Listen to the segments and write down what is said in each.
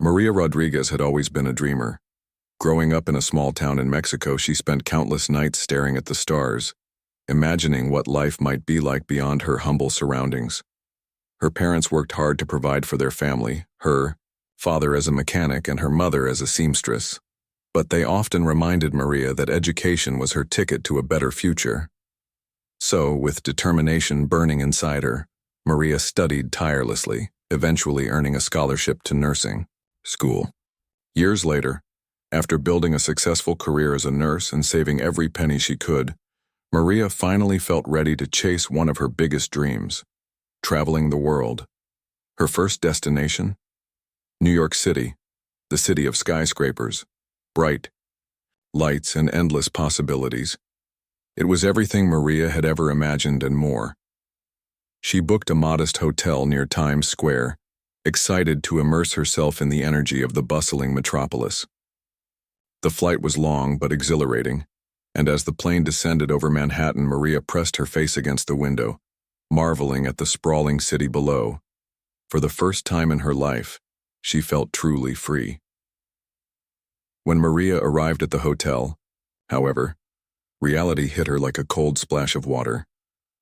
Maria Rodriguez had always been a dreamer. Growing up in a small town in Mexico, she spent countless nights staring at the stars, imagining what life might be like beyond her humble surroundings. Her parents worked hard to provide for their family, her father as a mechanic and her mother as a seamstress. But they often reminded Maria that education was her ticket to a better future. So, with determination burning inside her, Maria studied tirelessly, eventually earning a scholarship to nursing school. Years later, after building a successful career as a nurse and saving every penny she could, Maria finally felt ready to chase one of her biggest dreams: traveling the world. Her first destination? New York City, the city of skyscrapers, bright lights and endless possibilities. It was everything Maria had ever imagined and more. She booked a modest hotel near Times Square, excited to immerse herself in the energy of the bustling metropolis. The flight was long but exhilarating, and as the plane descended over Manhattan, Maria pressed her face against the window, marveling at the sprawling city below. For the first time in her life, she felt truly free. When Maria arrived at the hotel, however, reality hit her like a cold splash of water.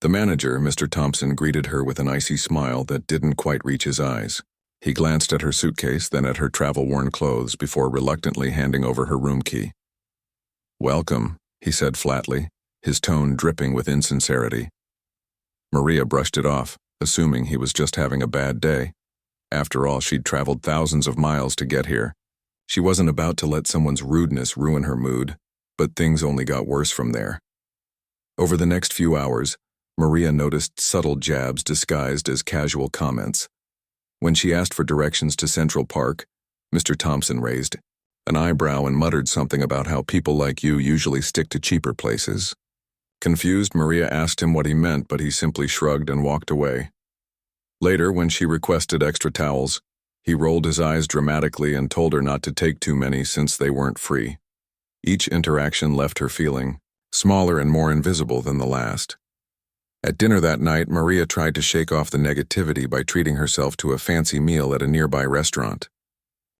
The manager, Mr. Thompson, greeted her with an icy smile that didn't quite reach his eyes. He glanced at her suitcase, then at her travel-worn clothes before reluctantly handing over her room key. "Welcome," he said flatly, his tone dripping with insincerity. Maria brushed it off, assuming he was just having a bad day. After all, she'd traveled thousands of miles to get here. She wasn't about to let someone's rudeness ruin her mood, but things only got worse from there. Over the next few hours, Maria noticed subtle jabs disguised as casual comments. When she asked for directions to Central Park, Mr. Thompson raised an eyebrow and muttered something about how people like you usually stick to cheaper places. Confused, Maria asked him what he meant, but he simply shrugged and walked away. Later, when she requested extra towels, he rolled his eyes dramatically and told her not to take too many since they weren't free. Each interaction left her feeling smaller and more invisible than the last. At dinner that night, Maria tried to shake off the negativity by treating herself to a fancy meal at a nearby restaurant.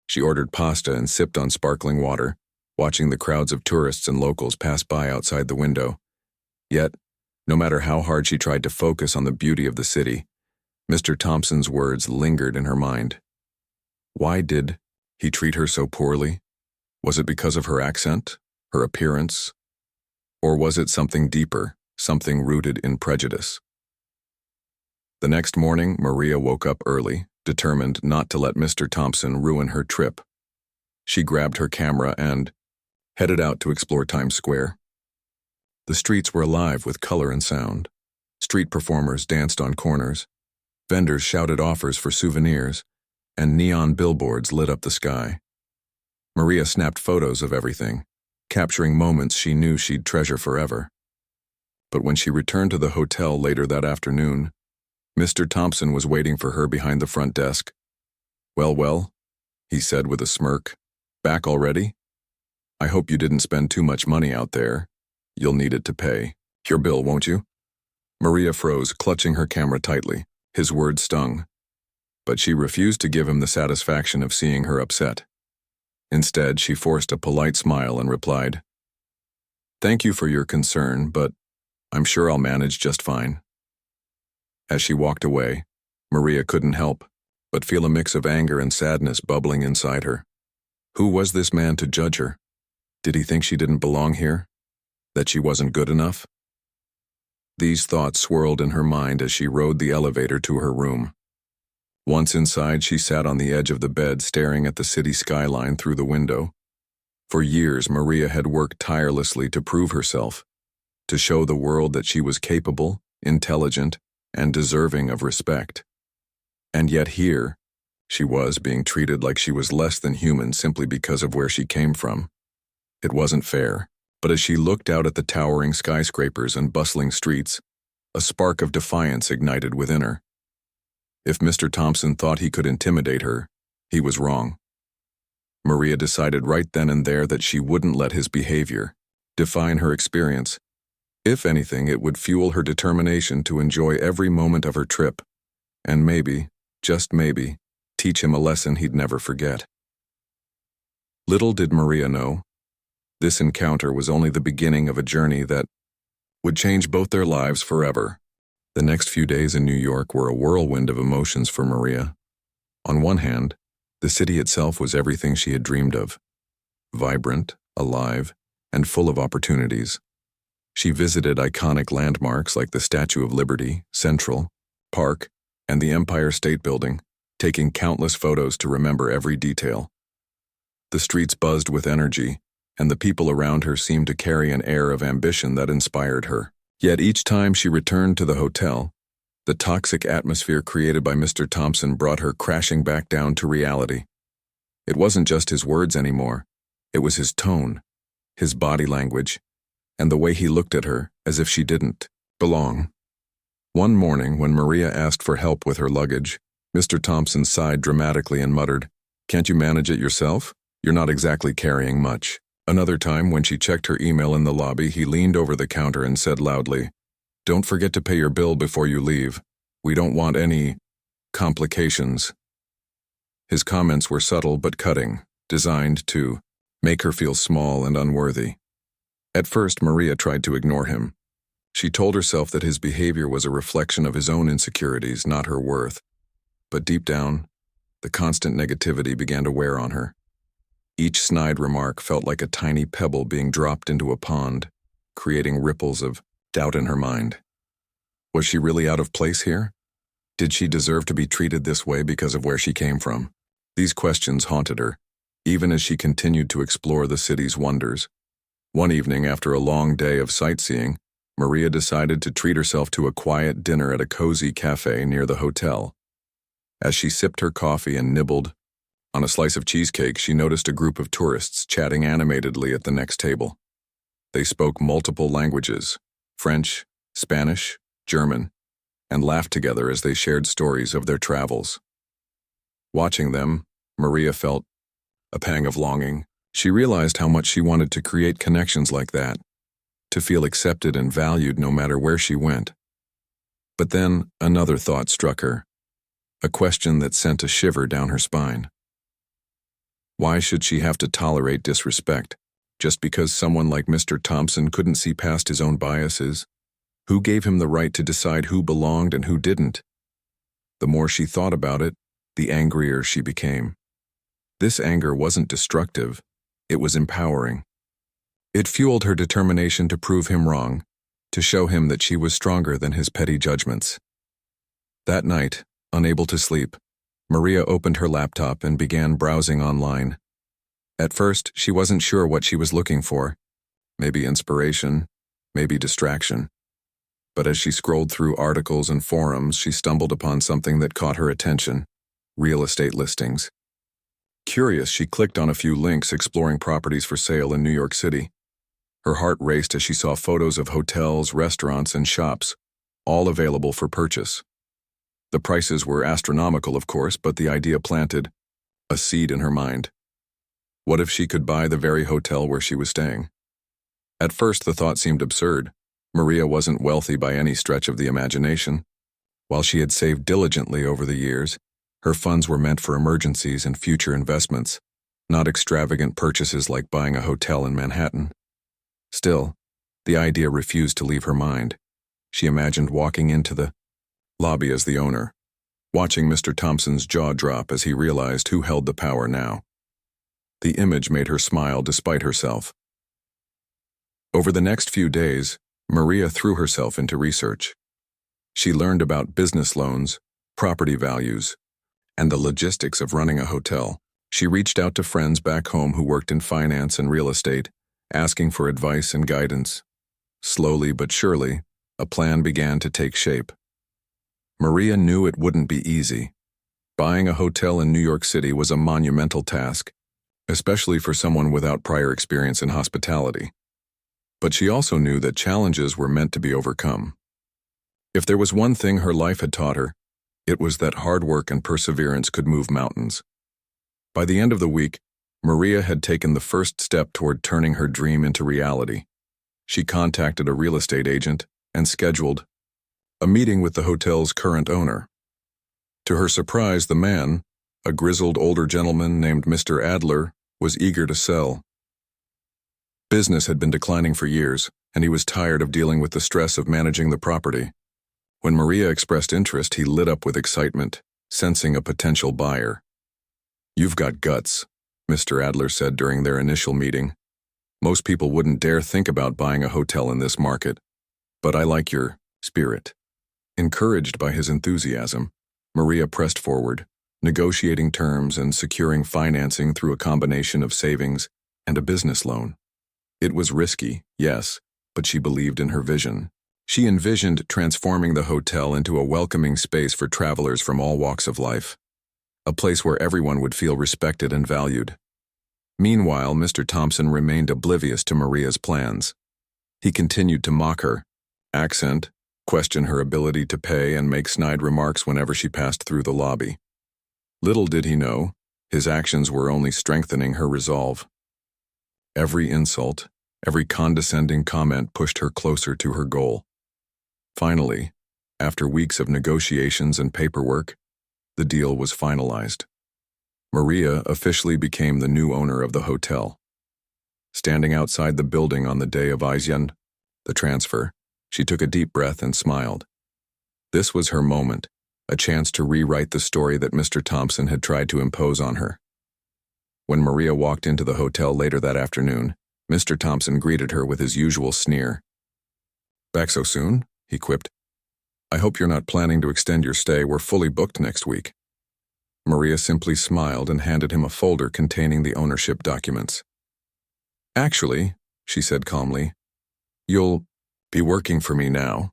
She ordered pasta and sipped on sparkling water, watching the crowds of tourists and locals pass by outside the window. Yet, no matter how hard she tried to focus on the beauty of the city, Mr. Thompson's words lingered in her mind. Why did he treat her so poorly? Was it because of her accent, her appearance? Or was it something deeper, something rooted in prejudice? The next morning, Maria woke up early, determined not to let Mr. Thompson ruin her trip. She grabbed her camera and headed out to explore Times Square. The streets were alive with color and sound. Street performers danced on corners, vendors shouted offers for souvenirs, and neon billboards lit up the sky. Maria snapped photos of everything, capturing moments she knew she'd treasure forever. But when she returned to the hotel later that afternoon, Mr. Thompson was waiting for her behind the front desk. Well, he said with a smirk. "Back already? I hope you didn't spend too much money out there. You'll need it to pay your bill, won't you?" Maria froze, clutching her camera tightly. His words stung. But she refused to give him the satisfaction of seeing her upset. Instead, she forced a polite smile and replied, "Thank you for your concern, but I'm sure I'll manage just fine." As she walked away, Maria couldn't help but feel a mix of anger and sadness bubbling inside her. Who was this man to judge her? Did he think she didn't belong here? That she wasn't good enough? These thoughts swirled in her mind as she rode the elevator to her room. Once inside, she sat on the edge of the bed staring at the city skyline through the window. For years, Maria had worked tirelessly to prove herself, to show the world that she was capable, intelligent, and deserving of respect. And yet here, she was being treated like she was less than human simply because of where she came from. It wasn't fair, but as she looked out at the towering skyscrapers and bustling streets, a spark of defiance ignited within her. If Mr. Thompson thought he could intimidate her, he was wrong. Maria decided right then and there that she wouldn't let his behavior define her experience. If anything, it would fuel her determination to enjoy every moment of her trip, and maybe, just maybe, teach him a lesson he'd never forget. Little did Maria know, this encounter was only the beginning of a journey that would change both their lives forever. The next few days in New York were a whirlwind of emotions for Maria. On one hand, the city itself was everything she had dreamed of. Vibrant, alive, and full of opportunities. She visited iconic landmarks like the Statue of Liberty, Central, Park, and the Empire State Building, taking countless photos to remember every detail. The streets buzzed with energy, and the people around her seemed to carry an air of ambition that inspired her. Yet each time she returned to the hotel, the toxic atmosphere created by Mr. Thompson brought her crashing back down to reality. It wasn't just his words anymore. It was his tone, his body language, and the way he looked at her as if she didn't belong. One morning, when Maria asked for help with her luggage, Mr. Thompson sighed dramatically and muttered, "Can't you manage it yourself? You're not exactly carrying much." Another time, when she checked her email in the lobby, he leaned over the counter and said loudly, "Don't forget to pay your bill before you leave. We don't want any complications." His comments were subtle but cutting, designed to make her feel small and unworthy. At first, Maria tried to ignore him. She told herself that his behavior was a reflection of his own insecurities, not her worth. But deep down, the constant negativity began to wear on her. Each snide remark felt like a tiny pebble being dropped into a pond, creating ripples of doubt in her mind. Was she really out of place here? Did she deserve to be treated this way because of where she came from? These questions haunted her, even as she continued to explore the city's wonders. One evening, after a long day of sightseeing, Maria decided to treat herself to a quiet dinner at a cozy cafe near the hotel. As she sipped her coffee and nibbled on a slice of cheesecake, she noticed a group of tourists chatting animatedly at the next table. They spoke multiple languages, French, Spanish, German, and laughed together as they shared stories of their travels. Watching them, Maria felt a pang of longing. She realized how much she wanted to create connections like that, to feel accepted and valued no matter where she went. But then another thought struck her, a question that sent a shiver down her spine. Why should she have to tolerate disrespect, just because someone like Mr. Thompson couldn't see past his own biases? Who gave him the right to decide who belonged and who didn't? The more she thought about it, the angrier she became. This anger wasn't destructive, it was empowering. It fueled her determination to prove him wrong, to show him that she was stronger than his petty judgments. That night, unable to sleep, Maria opened her laptop and began browsing online. At first, she wasn't sure what she was looking for. Maybe inspiration, maybe distraction. But as she scrolled through articles and forums, she stumbled upon something that caught her attention: real estate listings. Curious, she clicked on a few links exploring properties for sale in New York City. Her heart raced as she saw photos of hotels, restaurants, and shops, all available for purchase. The prices were astronomical, of course, but the idea planted a seed in her mind. What if she could buy the very hotel where she was staying? At first, the thought seemed absurd. Maria wasn't wealthy by any stretch of the imagination. While she had saved diligently over the years, her funds were meant for emergencies and future investments, not extravagant purchases like buying a hotel in Manhattan. Still, the idea refused to leave her mind. She imagined walking into the lobby as the owner, watching Mr. Thompson's jaw drop as he realized who held the power now. The image made her smile despite herself. Over the next few days, Maria threw herself into research. She learned about business loans, property values, and the logistics of running a hotel. She reached out to friends back home who worked in finance and real estate, asking for advice and guidance. Slowly but surely, a plan began to take shape. Maria knew it wouldn't be easy. Buying a hotel in New York City was a monumental task, especially for someone without prior experience in hospitality. But she also knew that challenges were meant to be overcome. If there was one thing her life had taught her, it was that hard work and perseverance could move mountains. By the end of the week, Maria had taken the first step toward turning her dream into reality. She contacted a real estate agent and scheduled a meeting with the hotel's current owner. To her surprise, the man, a grizzled older gentleman named Mr. Adler, was eager to sell. Business had been declining for years, and he was tired of dealing with the stress of managing the property. When Maria expressed interest, he lit up with excitement, sensing a potential buyer. "You've got guts," Mr. Adler said during their initial meeting. "Most people wouldn't dare think about buying a hotel in this market. But I like your spirit." Encouraged by his enthusiasm, Maria pressed forward, negotiating terms and securing financing through a combination of savings and a business loan. It was risky, yes, but she believed in her vision. She envisioned transforming the hotel into a welcoming space for travelers from all walks of life, a place where everyone would feel respected and valued. Meanwhile, Mr. Thompson remained oblivious to Maria's plans. He continued to mock her, accent, question her ability to pay, and make snide remarks whenever she passed through the lobby. Little did he know, his actions were only strengthening her resolve. Every insult, every condescending comment pushed her closer to her goal. Finally, after weeks of negotiations and paperwork, the deal was finalized. Maria officially became the new owner of the hotel. Standing outside the building on the day of Isyan, the transfer, she took a deep breath and smiled. This was her moment, a chance to rewrite the story that Mr. Thompson had tried to impose on her. When Maria walked into the hotel later that afternoon, Mr. Thompson greeted her with his usual sneer. "Back so soon?" he quipped. "I hope you're not planning to extend your stay. We're fully booked next week." Maria simply smiled and handed him a folder containing the ownership documents. "Actually," she said calmly, "you'll be working for me now."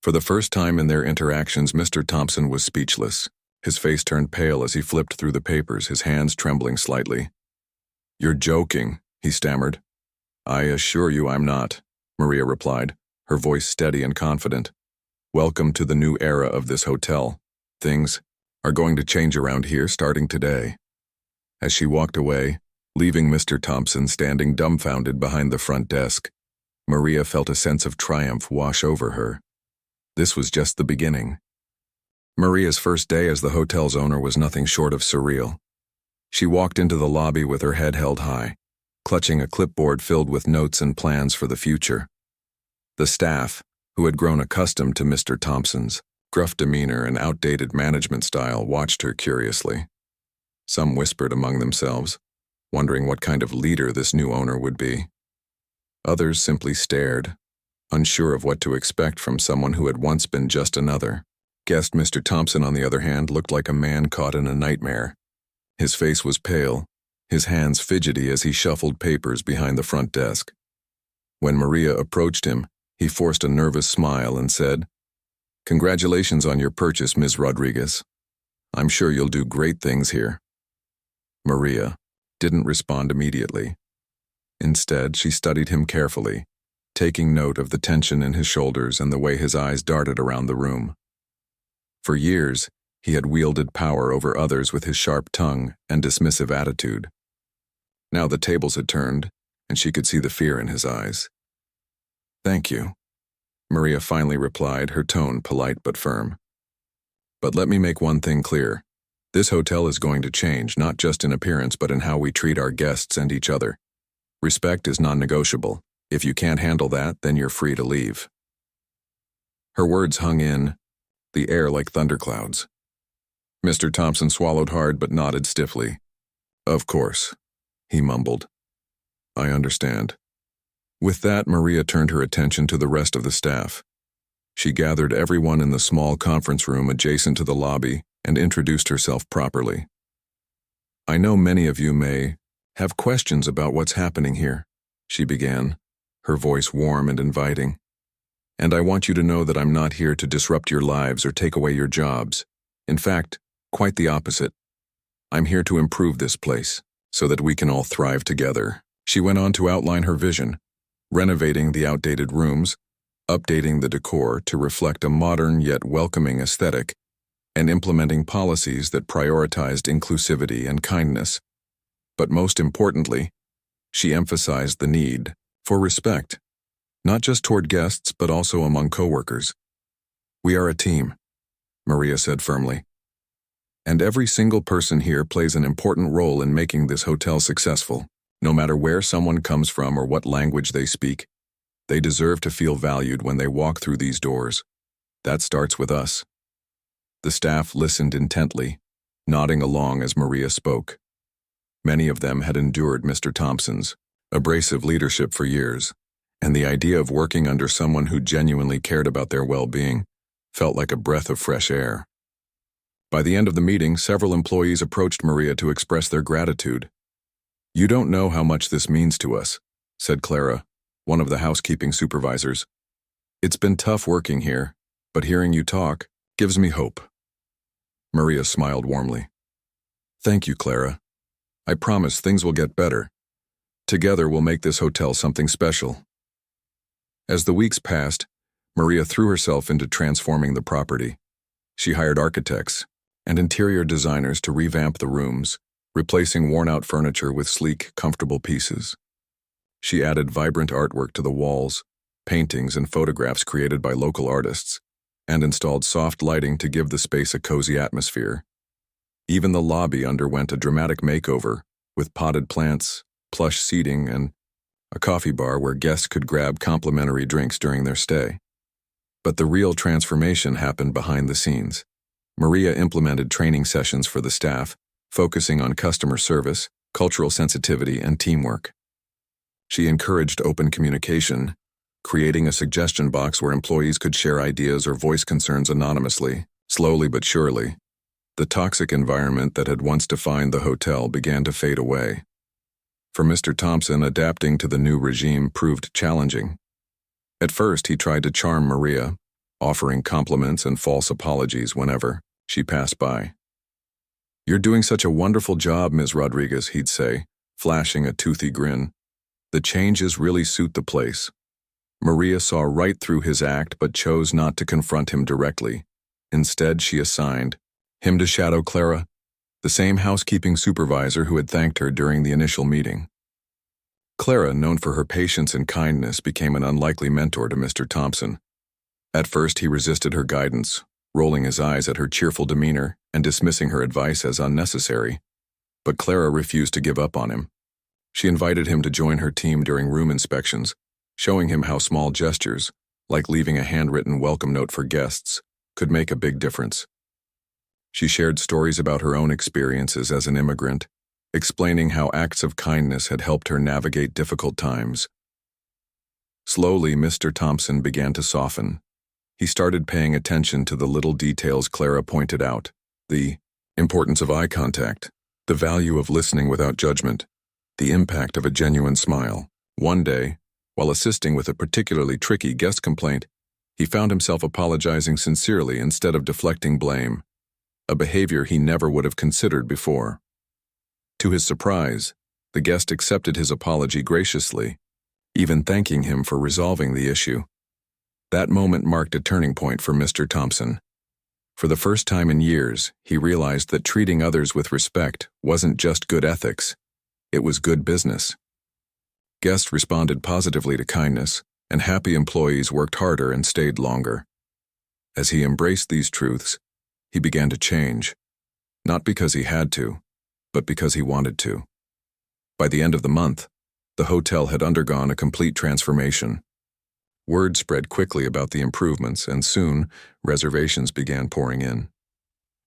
For the first time in their interactions, Mr. Thompson was speechless. His face turned pale as he flipped through the papers, his hands trembling slightly. "You're joking," he stammered. "I assure you I'm not," Maria replied, her voice steady and confident. "Welcome to the new era of this hotel. Things are going to change around here starting today." As she walked away, leaving Mr. Thompson standing dumbfounded behind the front desk, Maria felt a sense of triumph wash over her. This was just the beginning. Maria's first day as the hotel's owner was nothing short of surreal. She walked into the lobby with her head held high, clutching a clipboard filled with notes and plans for the future. The staff, who had grown accustomed to Mr. Thompson's gruff demeanor and outdated management style, watched her curiously. Some whispered among themselves, wondering what kind of leader this new owner would be. Others simply stared, unsure of what to expect from someone who had once been just another. Guest Mr. Thompson, on the other hand, looked like a man caught in a nightmare. His face was pale, his hands fidgety as he shuffled papers behind the front desk. When Maria approached him, he forced a nervous smile and said, "Congratulations on your purchase, Ms. Rodriguez. I'm sure you'll do great things here." Maria didn't respond immediately. Instead, she studied him carefully, taking note of the tension in his shoulders and the way his eyes darted around the room. For years, he had wielded power over others with his sharp tongue and dismissive attitude. Now the tables had turned, and she could see the fear in his eyes. "Thank you," Maria finally replied, her tone polite but firm. "But let me make one thing clear. This hotel is going to change, not just in appearance but in how we treat our guests and each other. Respect is non-negotiable. If you can't handle that, then you're free to leave." Her words hung in the air like thunderclouds. Mr. Thompson swallowed hard but nodded stiffly. "Of course," he mumbled. "I understand." With that, Maria turned her attention to the rest of the staff. She gathered everyone in the small conference room adjacent to the lobby and introduced herself properly. "I know many of you may have questions about what's happening here," she began, her voice warm and inviting. "And I want you to know that I'm not here to disrupt your lives or take away your jobs. In fact, quite the opposite. I'm here to improve this place so that we can all thrive together." She went on to outline her vision, renovating the outdated rooms, updating the decor to reflect a modern yet welcoming aesthetic, and implementing policies that prioritized inclusivity and kindness. But most importantly, she emphasized the need for respect, not just toward guests but also among coworkers. "We are a team," Maria said firmly. And every single person here plays an important role in making this hotel successful. No matter where someone comes from or what language they speak, they deserve to feel valued when they walk through these doors. That starts with us." The staff listened intently, nodding along as Maria spoke. Many of them had endured Mr. Thompson's abrasive leadership for years, and the idea of working under someone who genuinely cared about their well-being felt like a breath of fresh air. By the end of the meeting, several employees approached Maria to express their gratitude. "You don't know how much this means to us," said Clara, one of the housekeeping supervisors. "It's been tough working here, but hearing you talk gives me hope." Maria smiled warmly. "Thank you, Clara. I promise things will get better. Together we'll make this hotel something special." As the weeks passed, Maria threw herself into transforming the property. She hired architects and interior designers to revamp the rooms, replacing worn-out furniture with sleek, comfortable pieces. She added vibrant artwork to the walls, paintings and photographs created by local artists, and installed soft lighting to give the space a cozy atmosphere. Even the lobby underwent a dramatic makeover, with potted plants, plush seating, and a coffee bar where guests could grab complimentary drinks during their stay. But the real transformation happened behind the scenes. Maria implemented training sessions for the staff, focusing on customer service, cultural sensitivity, and teamwork. She encouraged open communication, creating a suggestion box where employees could share ideas or voice concerns anonymously. Slowly but surely, the toxic environment that had once defined the hotel began to fade away. For Mr. Thompson, adapting to the new regime proved challenging. At first, he tried to charm Maria, offering compliments and false apologies whenever she passed by. "You're doing such a wonderful job, Ms. Rodriguez," he'd say, flashing a toothy grin. "The changes really suit the place." Maria saw right through his act but chose not to confront him directly. Instead, she assigned him to shadow Clara, the same housekeeping supervisor who had thanked her during the initial meeting. Clara, known for her patience and kindness, became an unlikely mentor to Mr. Thompson. At first, he resisted her guidance, rolling his eyes at her cheerful demeanor and dismissing her advice as unnecessary. But Clara refused to give up on him. She invited him to join her team during room inspections, showing him how small gestures, like leaving a handwritten welcome note for guests, could make a big difference. She shared stories about her own experiences as an immigrant, explaining how acts of kindness had helped her navigate difficult times. Slowly, Mr. Thompson began to soften. He started paying attention to the little details Clara pointed out: the importance of eye contact, the value of listening without judgment, the impact of a genuine smile. One day, while assisting with a particularly tricky guest complaint, he found himself apologizing sincerely instead of deflecting blame, a behavior he never would have considered before. To his surprise, the guest accepted his apology graciously, even thanking him for resolving the issue. That moment marked a turning point for Mr. Thompson. For the first time in years, he realized that treating others with respect wasn't just good ethics, it was good business. Guests responded positively to kindness, and happy employees worked harder and stayed longer. As he embraced these truths, he began to change, not because he had to, but because he wanted to. By the end of the month, the hotel had undergone a complete transformation. Word spread quickly about the improvements, and soon, reservations began pouring in.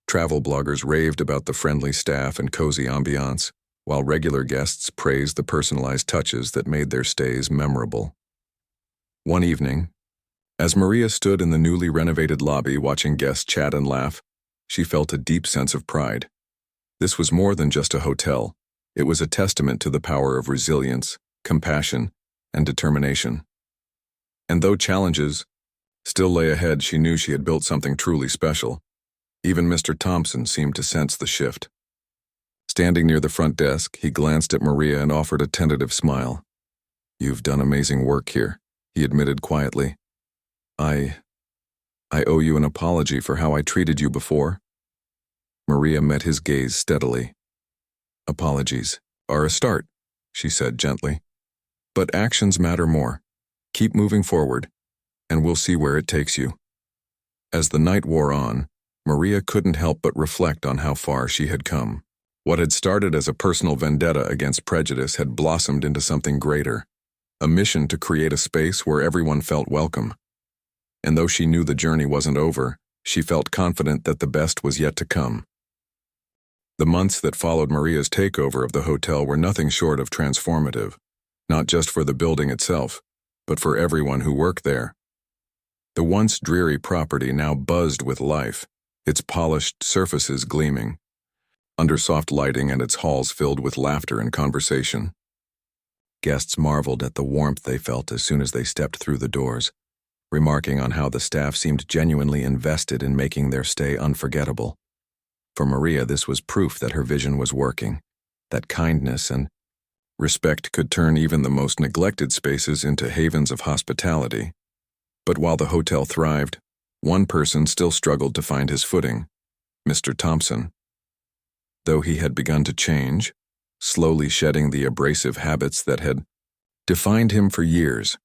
Travel bloggers raved about the friendly staff and cozy ambiance, while regular guests praised the personalized touches that made their stays memorable. One evening, as Maria stood in the newly renovated lobby watching guests chat and laugh, she felt a deep sense of pride. This was more than just a hotel. It was a testament to the power of resilience, compassion, and determination. And though challenges still lay ahead, she knew she had built something truly special. Even Mr. Thompson seemed to sense the shift. Standing near the front desk, he glanced at Maria and offered a tentative smile. "You've done amazing work here," he admitted quietly. I owe you an apology for how I treated you before." Maria met his gaze steadily. "Apologies are a start," she said gently. "But actions matter more. Keep moving forward, and we'll see where it takes you." As the night wore on, Maria couldn't help but reflect on how far she had come. What had started as a personal vendetta against prejudice had blossomed into something greater, a mission to create a space where everyone felt welcome. And though she knew the journey wasn't over, she felt confident that the best was yet to come. The months that followed Maria's takeover of the hotel were nothing short of transformative, not just for the building itself, but for everyone who worked there. The once dreary property now buzzed with life, its polished surfaces gleaming, under soft lighting and its halls filled with laughter and conversation. Guests marveled at the warmth they felt as soon as they stepped through the doors, remarking on how the staff seemed genuinely invested in making their stay unforgettable. For Maria, this was proof that her vision was working, that kindness and respect could turn even the most neglected spaces into havens of hospitality. But while the hotel thrived, one person still struggled to find his footing, Mr. Thompson. Though he had begun to change, slowly shedding the abrasive habits that had defined him for years,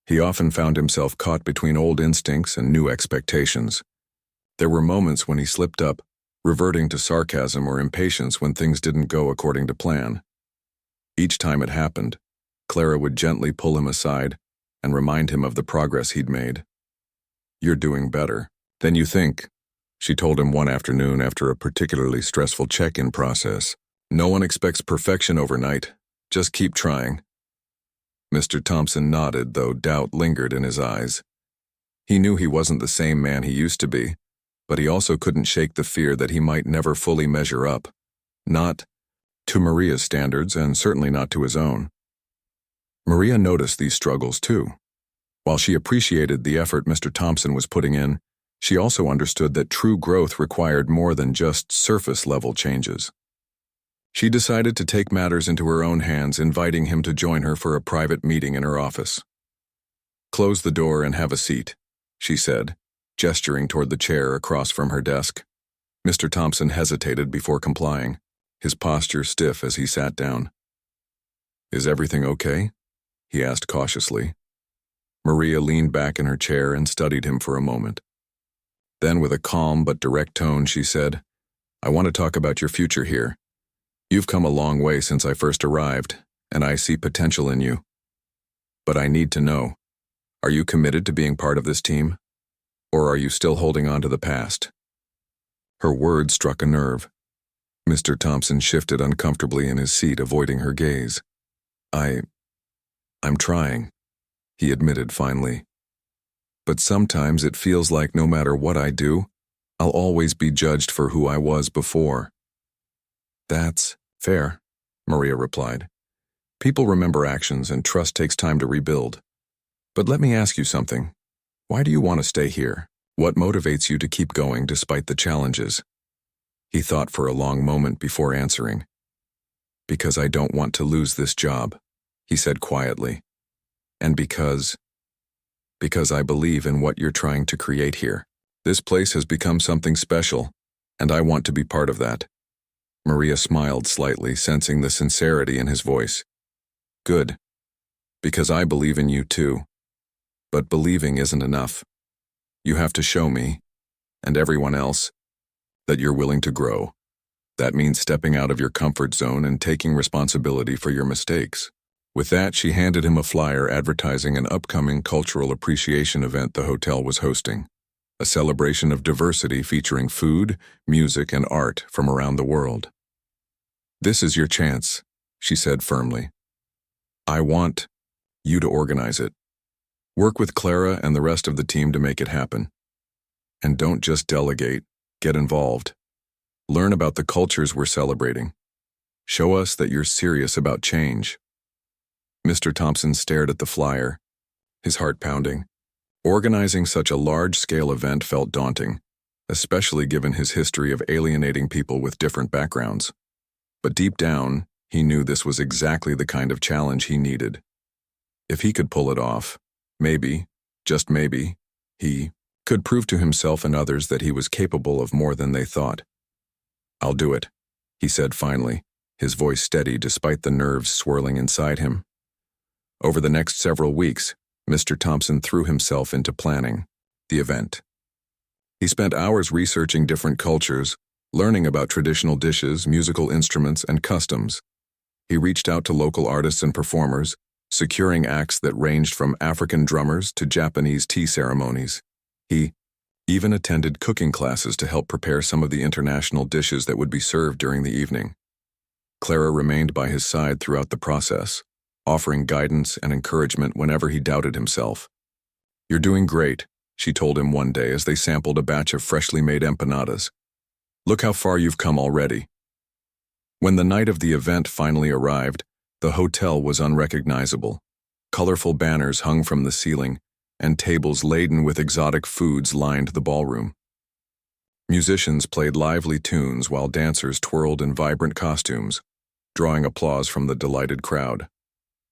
he often found himself caught between old instincts and new expectations. There were moments when he slipped up, reverting to sarcasm or impatience when things didn't go according to plan. Each time it happened, Clara would gently pull him aside and remind him of the progress he'd made. "You're doing better than you think," she told him one afternoon after a particularly stressful check-in process. "No one expects perfection overnight. Just keep trying." Mr. Thompson nodded, though doubt lingered in his eyes. He knew he wasn't the same man he used to be, but he also couldn't shake the fear that he might never fully measure up. Not to Maria's standards, and certainly not to his own. Maria noticed these struggles too. While she appreciated the effort Mr. Thompson was putting in, she also understood that true growth required more than just surface-level changes. She decided to take matters into her own hands, inviting him to join her for a private meeting in her office. "Close the door and have a seat," she said, gesturing toward the chair across from her desk. Mr. Thompson hesitated before complying, his posture stiff as he sat down. "Is everything okay?" he asked cautiously. Maria leaned back in her chair and studied him for a moment. Then, with a calm but direct tone, she said, "I want to talk about your future here. You've come a long way since I first arrived, and I see potential in you. But I need to know, are you committed to being part of this team? Or are you still holding on to the past?" Her words struck a nerve. Mr. Thompson shifted uncomfortably in his seat, avoiding her gaze. I'm trying," he admitted finally. "But sometimes it feels like no matter what I do, I'll always be judged for who I was before." "That's fair," Maria replied. "People remember actions, and trust takes time to rebuild. But let me ask you something. Why do you want to stay here? What motivates you to keep going despite the challenges?" He thought for a long moment before answering. "Because I don't want to lose this job," he said quietly. "And because I believe in what you're trying to create here. This place has become something special, and I want to be part of that." Maria smiled slightly, sensing the sincerity in his voice. "Good. Because I believe in you too. But believing isn't enough. You have to show me, and everyone else, that you're willing to grow. That means stepping out of your comfort zone and taking responsibility for your mistakes." With that, she handed him a flyer advertising an upcoming cultural appreciation event the hotel was hosting, a celebration of diversity featuring food, music, and art from around the world. "This is your chance," she said firmly. "I want you to organize it. Work with Clara and the rest of the team to make it happen. And don't just delegate, get involved. Learn about the cultures we're celebrating. Show us that you're serious about change." Mr. Thompson stared at the flyer, his heart pounding. Organizing such a large-scale event felt daunting, especially given his history of alienating people with different backgrounds. But deep down, he knew this was exactly the kind of challenge he needed. If he could pull it off, maybe, just maybe, he could prove to himself and others that he was capable of more than they thought. "I'll do it," he said finally, his voice steady despite the nerves swirling inside him. Over the next several weeks, Mr. Thompson threw himself into planning the event. He spent hours researching different cultures, learning about traditional dishes, musical instruments, and customs. He reached out to local artists and performers, securing acts that ranged from African drummers to Japanese tea ceremonies. He even attended cooking classes to help prepare some of the international dishes that would be served during the evening. Clara remained by his side throughout the process, offering guidance and encouragement whenever he doubted himself. "You're doing great," she told him one day as they sampled a batch of freshly made empanadas. "Look how far you've come already." When the night of the event finally arrived, the hotel was unrecognizable. Colorful banners hung from the ceiling, and tables laden with exotic foods lined the ballroom. Musicians played lively tunes while dancers twirled in vibrant costumes, drawing applause from the delighted crowd.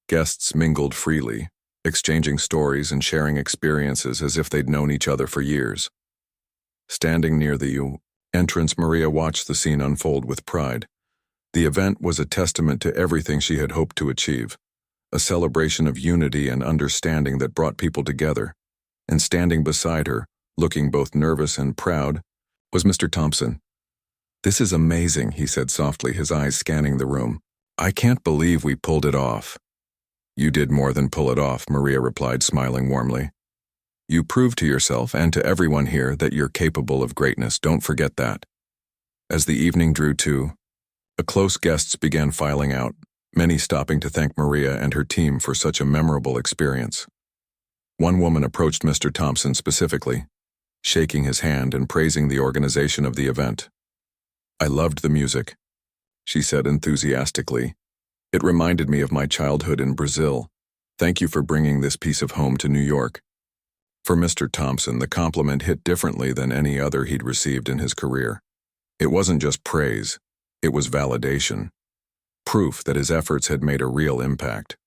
Guests mingled freely, exchanging stories and sharing experiences as if they'd known each other for years. Standing near the entrance, Maria watched the scene unfold with pride. The event was a testament to everything she had hoped to achieve, a celebration of unity and understanding that brought people together. And standing beside her, looking both nervous and proud, was Mr. Thompson. "This is amazing," he said softly, his eyes scanning the room. "I can't believe we pulled it off." "You did more than pull it off," Maria replied, smiling warmly. "You proved to yourself and to everyone here that you're capable of greatness. Don't forget that." As the evening drew to, close guests began filing out, many stopping to thank Maria and her team for such a memorable experience. One woman approached Mr. Thompson specifically, shaking his hand and praising the organization of the event. "I loved the music," she said enthusiastically. "It reminded me of my childhood in Brazil. Thank you for bringing this piece of home to New York." For Mr. Thompson, the compliment hit differently than any other he'd received in his career. It wasn't just praise, it was validation, proof that his efforts had made a real impact.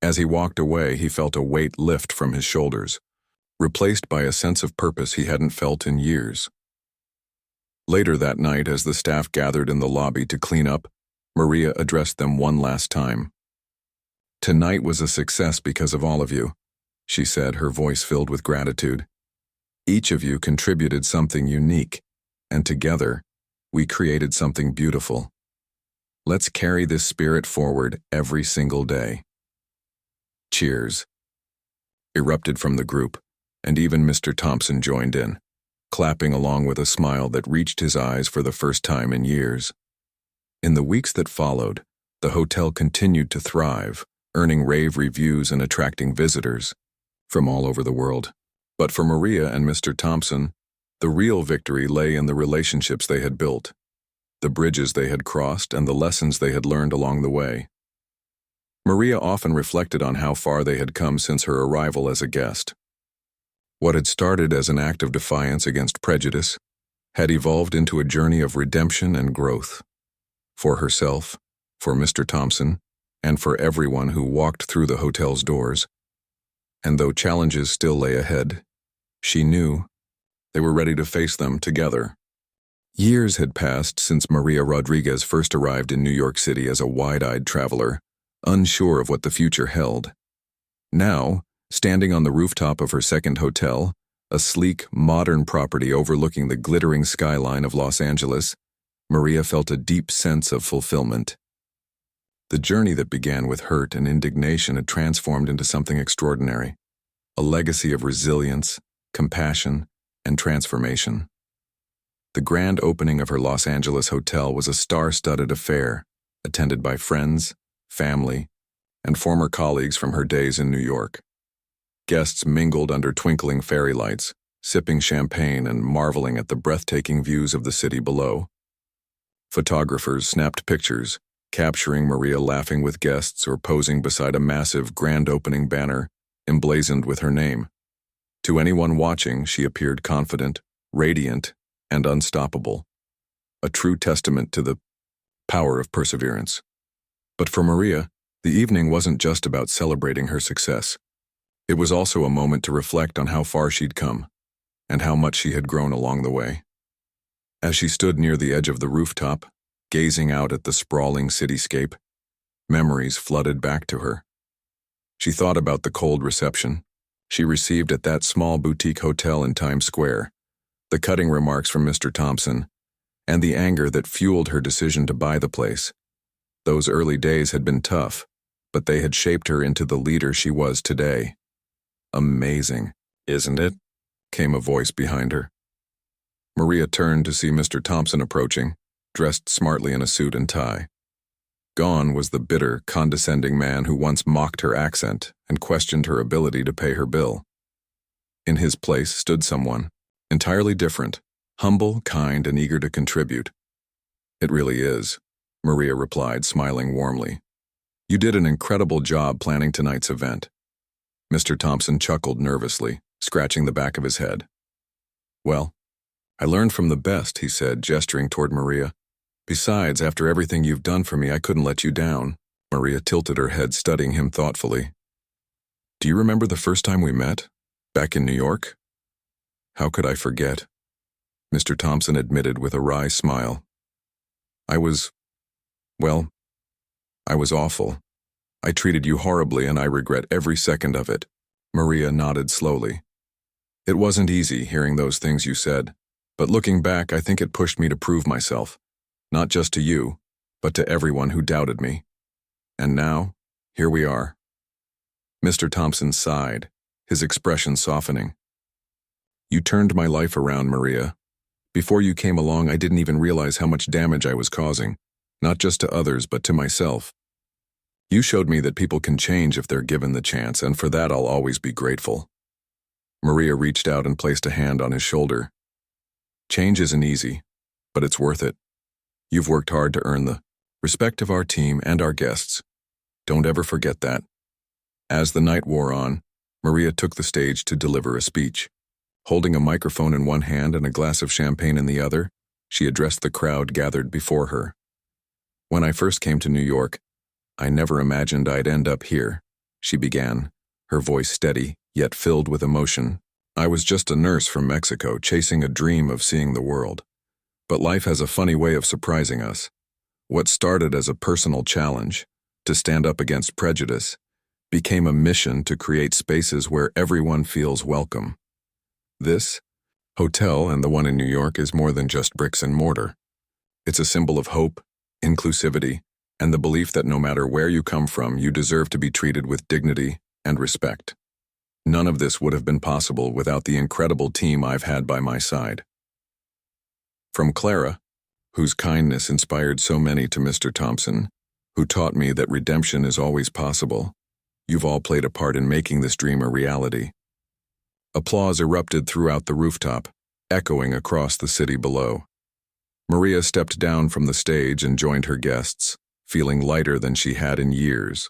As he walked away, he felt a weight lift from his shoulders, replaced by a sense of purpose he hadn't felt in years. Later that night, as the staff gathered in the lobby to clean up, Maria addressed them one last time. "Tonight was a success because of all of you," she said, her voice filled with gratitude. "Each of you contributed something unique, and together, we created something beautiful. Let's carry this spirit forward every single day." "Cheers," erupted from the group, and even Mr. Thompson joined in, clapping along with a smile that reached his eyes for the first time in years. In the weeks that followed, the hotel continued to thrive, earning rave reviews and attracting visitors from all over the world. But for Maria and Mr. Thompson, the real victory lay in the relationships they had built, the bridges they had crossed, and the lessons they had learned along the way. Maria often reflected on how far they had come since her arrival as a guest. What had started as an act of defiance against prejudice had evolved into a journey of redemption and growth. For herself, for Mr. Thompson, and for everyone who walked through the hotel's doors. And though challenges still lay ahead, she knew they were ready to face them together. Years had passed since Maria Rodriguez first arrived in New York City as a wide-eyed traveler, unsure of what the future held. Now, standing on the rooftop of her second hotel, a sleek, modern property overlooking the glittering skyline of Los Angeles, Maria felt a deep sense of fulfillment. The journey that began with hurt and indignation had transformed into something extraordinary, a legacy of resilience, compassion, and transformation. The grand opening of her Los Angeles hotel was a star-studded affair, attended by friends, family, and former colleagues from her days in New York. Guests mingled under twinkling fairy lights, sipping champagne and marveling at the breathtaking views of the city below. Photographers snapped pictures, capturing Maria laughing with guests or posing beside a massive grand opening banner emblazoned with her name. To anyone watching, she appeared confident, radiant, and unstoppable, a true testament to the power of perseverance. But for Maria, the evening wasn't just about celebrating her success. It was also a moment to reflect on how far she'd come, and how much she had grown along the way. As she stood near the edge of the rooftop, gazing out at the sprawling cityscape, memories flooded back to her. She thought about the cold reception she received at that small boutique hotel in Times Square, The cutting remarks from Mr. Thompson, and the anger that fueled her decision to buy the place. Those early days had been tough, but they had shaped her into the leader she was today. Amazing, isn't it? Came a voice behind her. Maria turned to see Mr. Thompson approaching, dressed smartly in a suit and tie. Gone was the bitter, condescending man who once mocked her accent and questioned her ability to pay her bill. In his place stood someone, entirely different, humble, kind, and eager to contribute. It really is, Maria replied, smiling warmly. You did an incredible job planning tonight's event. Mr. Thompson chuckled nervously, scratching the back of his head. Well, I learned from the best, he said, gesturing toward Maria. Besides, after everything you've done for me, I couldn't let you down. Maria tilted her head, studying him thoughtfully. Do you remember the first time we met? Back in New York? How could I forget? Mr. Thompson admitted with a wry smile. I was awful. I treated you horribly and I regret every second of it. Maria nodded slowly. It wasn't easy hearing those things you said, but looking back, I think it pushed me to prove myself, not just to you, but to everyone who doubted me. And now, here we are. Mr. Thompson sighed, his expression softening. You turned my life around, Maria. Before you came along, I didn't even realize how much damage I was causing, not just to others, but to myself. You showed me that people can change if they're given the chance, and for that I'll always be grateful. Maria reached out and placed a hand on his shoulder. Change isn't easy, but it's worth it. You've worked hard to earn the respect of our team and our guests. Don't ever forget that. As the night wore on, Maria took the stage to deliver a speech. Holding a microphone in one hand and a glass of champagne in the other, she addressed the crowd gathered before her. When I first came to New York, I never imagined I'd end up here, she began, her voice steady, yet filled with emotion. I was just a nurse from Mexico, chasing a dream of seeing the world. But life has a funny way of surprising us. What started as a personal challenge, to stand up against prejudice, became a mission to create spaces where everyone feels welcome. This hotel, and the one in New York, is more than just bricks and mortar. It's a symbol of hope, inclusivity, and the belief that no matter where you come from, you deserve to be treated with dignity and respect. None of this would have been possible without the incredible team I've had by my side. From Clara, whose kindness inspired so many, to Mr. Thompson, who taught me that redemption is always possible, you've all played a part in making this dream a reality. Applause erupted throughout the rooftop, echoing across the city below. Maria stepped down from the stage and joined her guests, feeling lighter than she had in years.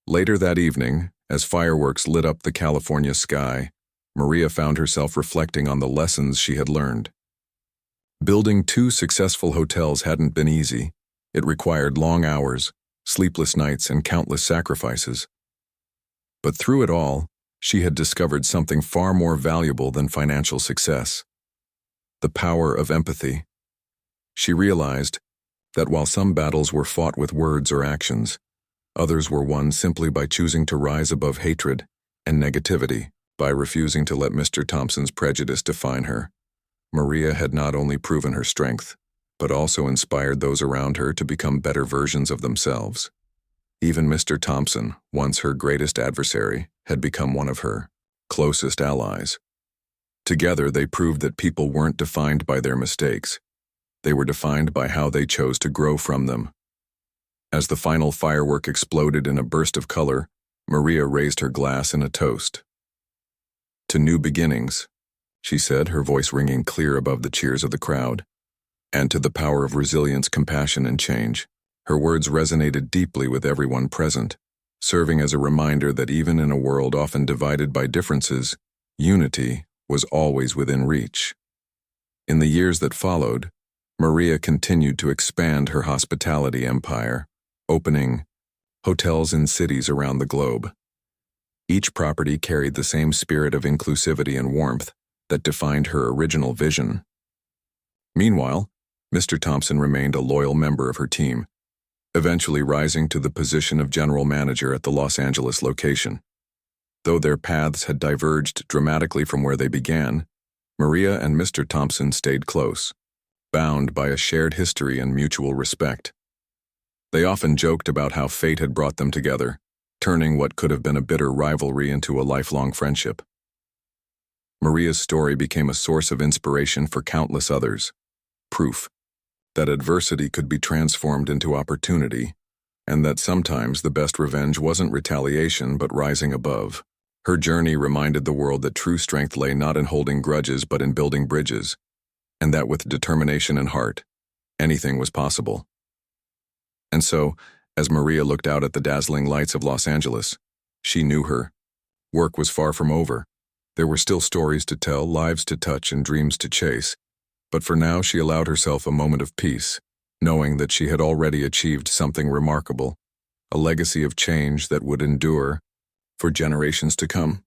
Later that evening, as fireworks lit up the California sky, Maria found herself reflecting on the lessons she had learned. Building 2 successful hotels hadn't been easy. It required long hours, sleepless nights, and countless sacrifices. But through it all, she had discovered something far more valuable than financial success: the power of empathy. She realized that while some battles were fought with words or actions, others were won simply by choosing to rise above hatred and negativity, by refusing to let Mr. Thompson's prejudice define her. Maria had not only proven her strength, but also inspired those around her to become better versions of themselves. Even Mr. Thompson, once her greatest adversary, had become one of her closest allies. Together, they proved that people weren't defined by their mistakes. They were defined by how they chose to grow from them. As the final firework exploded in a burst of color, Maria raised her glass in a toast. To new beginnings, she said, her voice ringing clear above the cheers of the crowd. And to the power of resilience, compassion, and change. Her words resonated deeply with everyone present, serving as a reminder that even in a world often divided by differences, unity was always within reach. In the years that followed, Maria continued to expand her hospitality empire, opening hotels in cities around the globe. Each property carried the same spirit of inclusivity and warmth that defined her original vision. Meanwhile, Mr. Thompson remained a loyal member of her team, eventually rising to the position of general manager at the Los Angeles location. Though their paths had diverged dramatically from where they began, Maria and Mr. Thompson stayed close, bound by a shared history and mutual respect. They often joked about how fate had brought them together, turning what could have been a bitter rivalry into a lifelong friendship. Maria's story became a source of inspiration for countless others, proof that adversity could be transformed into opportunity, and that sometimes the best revenge wasn't retaliation but rising above. Her journey reminded the world that true strength lay not in holding grudges but in building bridges, and that with determination and heart, anything was possible. And so, as Maria looked out at the dazzling lights of Los Angeles, she knew her work was far from over. There were still stories to tell, lives to touch, and dreams to chase. But for now, she allowed herself a moment of peace, knowing that she had already achieved something remarkable, a legacy of change that would endure for generations to come.